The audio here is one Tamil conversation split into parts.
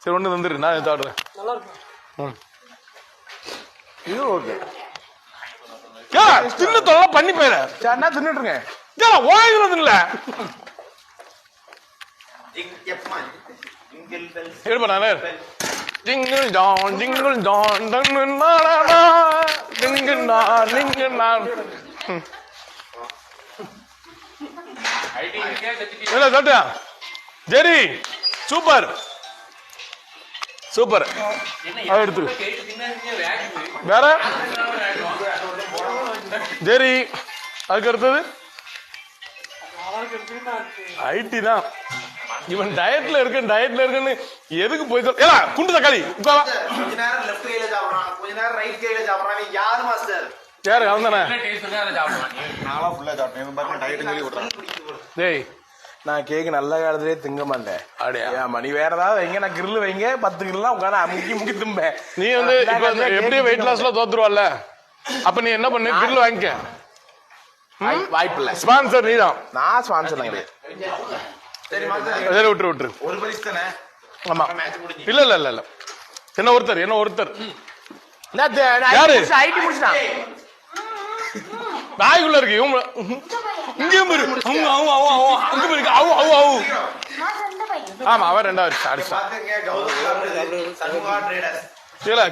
சரி ஒன்று தந்துரு, நான் சாப்பிடுறேன். இது ஓகே. தின்னு தொலை பண்ணி போயிட என்ன தின்னுட்டு இருக்கேன். ஓய்கிறது இல்ல எடுப்பா நானே. ஜிங்கிள் ஜான் ஜிங்கிள் ஜான் சாப்பிட்டியா? ஜெரி சூப்பர் சூப்பர். எடுத்து வேற ஜெரி. அதுக்கு அடுத்தது ஐடி தான். இவன் டயட்ல இருக்குன்னு எதுக்கு போய் குண்டு தக்காளி யாரு அவன் தானே? டேய் நான் கேக்கு நல்ல காலத்திலே திங்க மாட்டேன். அப்படியா? நீ வேற ஏதாவது வைங்க, நான் கிரில் வைங்க 10 கிரில்லாம் உட்காந்து முக்கி முக்கி திம்பேன். நீ வந்து எப்படியும் வெயிட் லாஸ்ல தோத்துருவல்ல, அப்ப நீ என்ன பண்ணு, கிரில் வாங்கிக்க. வாய்ப்பு இல்ல. ஸ்பான்சர் நீதான். நான் ஸ்பான்சர் கிடையாது. சரி விட்டுரு. ஒரு பரிசு தானே? ஆமா. இல்ல இல்ல இல்ல இல்ல என்ன ஒருத்தர் யாரு ஐடி முடிச்சிட்டான். நாய்க்குள்ள இருக்கு இங்கேயும் ஆமா அவன் 2வது அடிச்சான்.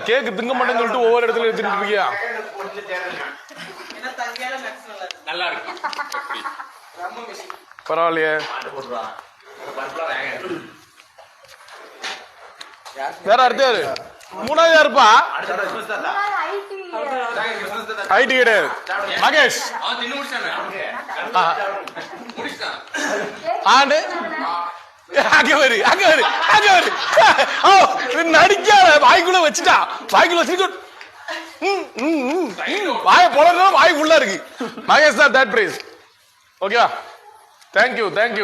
கேக்கு திங்க மாட்டேன்னு சொல்லிட்டு ஒவ்வொரு இடத்துல எடுத்துட்டு இருக்கியா? பரவாயில்லையே. வேற அடுத்த யாரு? 3வது யாருப்பா? ஐடி கிடையாது. மகேஷ் ஆண்டு அங்க வரு நடிக்காத. வாய்க்குள்ள வச்சுட்டா, வாய்க்குள்ள வச்சு வாய போல வாய்க்குள்ள இருக்கு. மகேஷ் தான் 3rd பிரைஸ். ஓகேவா? தேங்க்யூ.